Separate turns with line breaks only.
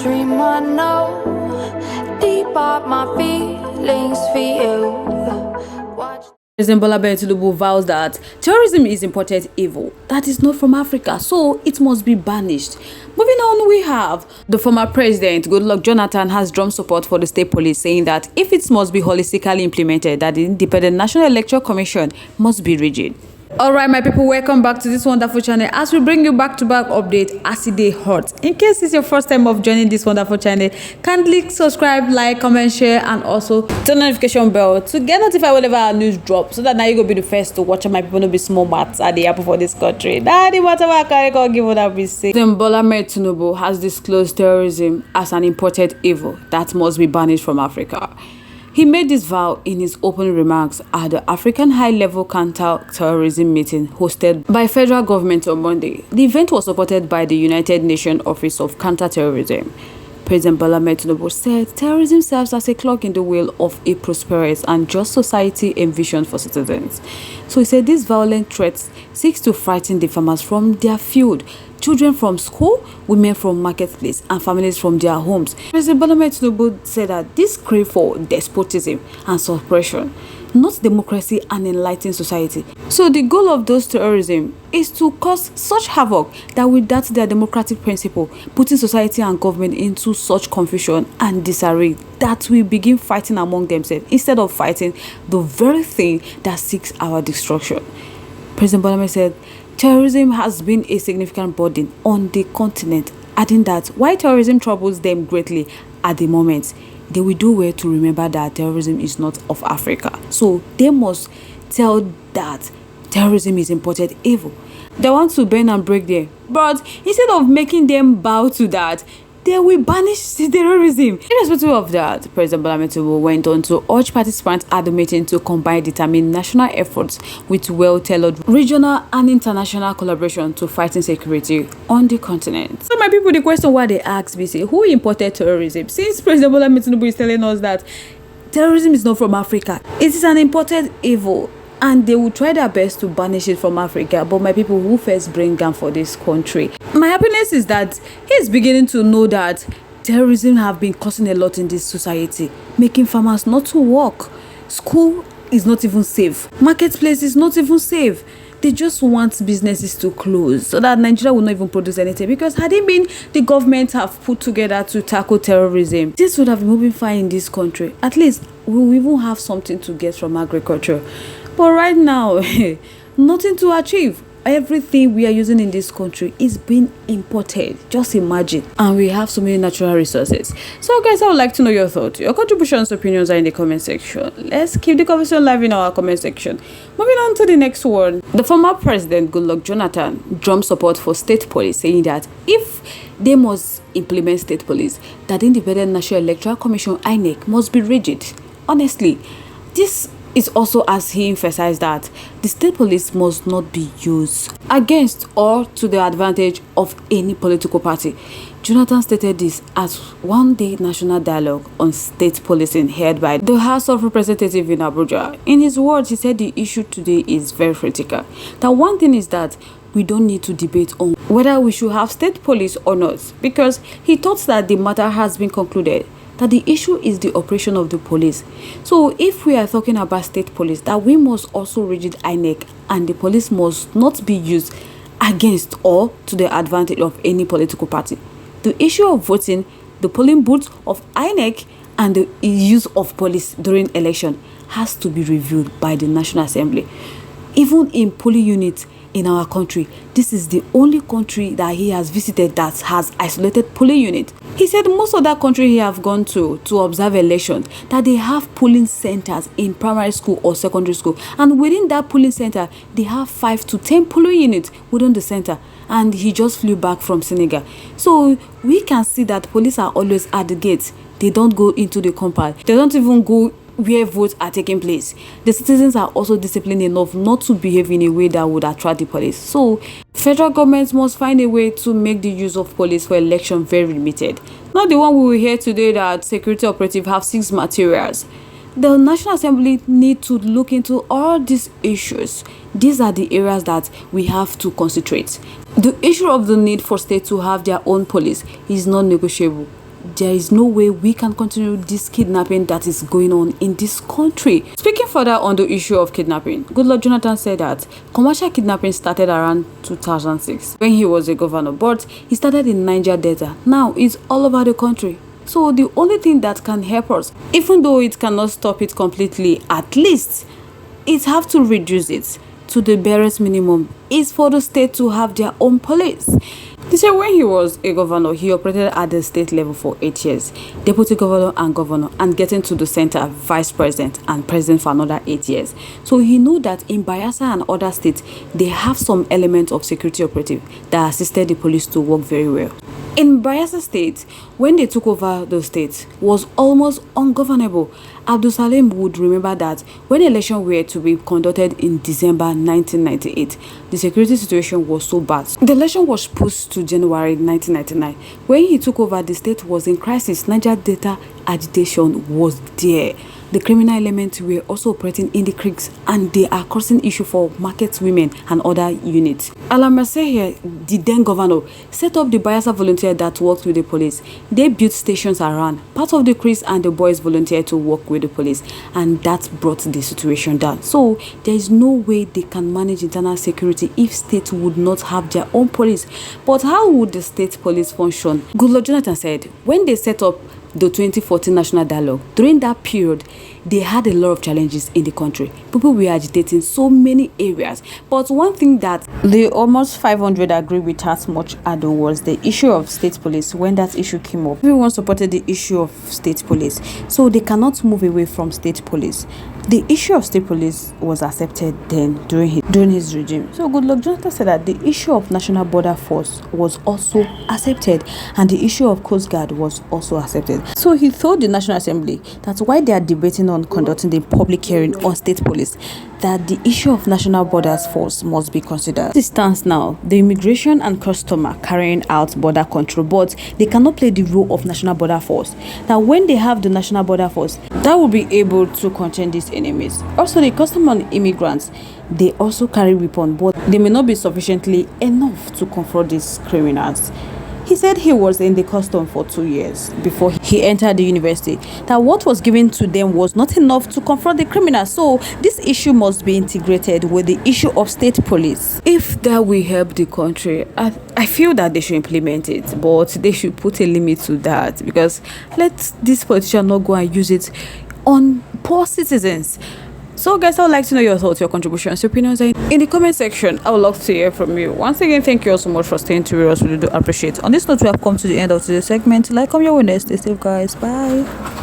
dream I know, deep up my feelings for you. Watch.
President Tinubu vows that terrorism is imported evil that is not from Africa, so it must be banished. Moving on, we have the former president, Goodluck Jonathan, has drawn support for the state police, saying that if it must be holistically implemented, that the Independent National Electoral Commission must be rigid. Alright my people, welcome back to this wonderful channel as we bring you back-to-back update as it dey hot. In case it's your first time of joining this wonderful channel, kindly subscribe, like, comment, share, and also turn the notification bell to get notified whenever our news drop, so that now you go be the first to watch. My people no be small matters at the apple for this country. That the matter I can't give what we say. Bola Tinubu has disclosed terrorism as an imported evil that must be banished from Africa. He made this vow in his opening remarks at the African High-Level Counter-Terrorism meeting hosted by federal government on Monday. The event was supported by the United Nations Office of Counter-Terrorism. President Bola Tinubu said terrorism serves as a clog in the wheel of a prosperous and just society envisioned for citizens. So he said these violent threats seek to frighten the farmers from their field, children from school, women from marketplace, and families from their homes. President Bola Tinubu said that this crave for despotism and suppression, not democracy and enlightened society. So the goal of those terrorism is to cause such havoc that will doubt their democratic principle, putting society and government into such confusion and disarray that we begin fighting among themselves instead of fighting the very thing that seeks our destruction. President Bola said terrorism has been a significant burden on the continent, adding that while terrorism troubles them greatly at the moment, they will do well to remember that terrorism is not of Africa. So they must tell that terrorism is imported evil. They want to bend and break them, but instead of making them bow to that, they will banish terrorism. Irrespective of that, President Bola Tinubu went on to urge participants at the meeting to combine determined national efforts with well-tailored regional and international collaboration to fight insecurity on the continent. So my people, the question why they ask me, say, who imported terrorism? Since President Bola Tinubu is telling us that terrorism is not from Africa, it is an imported evil, and they will try their best to banish it from Africa. But my people, who first bring gun for this country? My happiness is that he's beginning to know that terrorism have been causing a lot in this society, making farmers not to work. School is not even safe. Marketplace is not even safe. They just want businesses to close so that Nigeria will not even produce anything. Because had it been the government have put together to tackle terrorism, this would have been moving fine in this country. At least we will even have something to get from agriculture. But right now, nothing to achieve. Everything we are using in this country is being imported. Just imagine. And we have so many natural resources. So guys, I would like to know your thoughts. Your contributions, opinions are in the comment section. Let's keep the conversation live in our comment section. Moving on to the next one. The former president, Goodluck Jonathan, drummed support for state police, saying that if they must implement state police, that the Independent National Electoral Commission, INEC, must be rigid. Honestly, this is also as he emphasized that the state police must not be used against or to the advantage of any political party. Jonathan stated this at one-day national dialogue on state policing held by the House of Representatives in Abuja. In his words, he said the issue today is very critical. That one thing is that we don't need to debate on whether we should have state police or not, because he thought that the matter has been concluded, that the issue is the operation of the police. So if we are talking about state police, that we must also rigid INEC, and the police must not be used against or to the advantage of any political party. The issue of voting, the polling booths of INEC, and the use of police during election has to be reviewed by the National Assembly. Even in polling units in our country, this is the only country that he has visited that has isolated polling unit. He said most of that country he have gone to observe elections, that they have polling centers in primary school or secondary school, and within that polling center they have 5 to 10 polling units within the center. And he just flew back from Senegal. So we can see that police are always at the gates. They don't go into the compound. They don't even go where votes are taking place. The citizens are also disciplined enough not to behave in a way that would attract the police. So federal governments must find a way to make the use of police for election very limited. Not the one we will hear today that security operatives have 6 materials. The National Assembly need to look into all these issues. These are the areas that we have to concentrate. The issue of the need for states to have their own police is non-negotiable. there is no way we can continue this kidnapping that is going on in this country. Speaking further on the issue of kidnapping, Goodluck Jonathan said that commercial kidnapping started around 2006 when he was a governor, but he started in Niger Delta. Now it's all over the country. So the only thing that can help us, even though it cannot stop it completely, at least it have to reduce it to the barest minimum, is for the state to have their own police. They said when he was a governor, he operated at the state level for 8 years, deputy governor, and getting to the center, vice president and president for another 8 years. So he knew that in Bayelsa and other states, they have some element of security operative that assisted the police to work very well. In Bayelsa State, when they took over the state, was almost ungovernable. Abdul Salim would remember that when elections were to be conducted in December 1998, the security situation was so bad. The election was pushed to January 1999. When he took over, the state was in crisis. Niger Delta agitation was there. The criminal elements were also operating in the creeks, and they are causing issue for market women and other units. Alamasehia, the then governor, set up the Bayelsa volunteer that worked with the police. They built stations around. Part of the creeks and the boys volunteered to work with the police, and that brought the situation down. So there is no way they can manage internal security if states would not have their own police. But how would the state police function? Goodluck Jonathan said when they set up the 2014 national dialogue, during that period, they had a lot of challenges in the country. People were agitating so many areas. But one thing that the almost 500 agree with as much ado was the issue of state police. When that issue came up, everyone supported the issue of state police. So they cannot move away from state police. The issue of state police was accepted then during his regime. So Goodluck Jonathan said that the issue of National Border Force was also accepted, and the issue of Coast Guard was also accepted. So he told the National Assembly that while they are debating on conducting the public hearing on state police, that the issue of National Borders Force must be considered. This stands now, the immigration and custom are carrying out border control, but they cannot play the role of National Border Force. Now, when they have the National Border Force, that will be able to contain these enemies. Also, the custom on immigrants, they also carry weapons, but they may not be sufficiently enough to confront these criminals. He said he was in the custom for 2 years before he entered the university, that what was given to them was not enough to confront the criminals. So this issue must be integrated with the issue of state police. If that will help the country, I feel that they should implement it, but they should put a limit to that, because let this politician not go and use it on poor citizens. So guys, I would like to know your thoughts, your contributions, your opinions in the comment section. I would love to hear from you. Once again, thank you all so much for staying to us. We really do appreciate it. On this note, we have come to the end of today's segment. Like, comment, your winners. Stay safe, guys. Bye.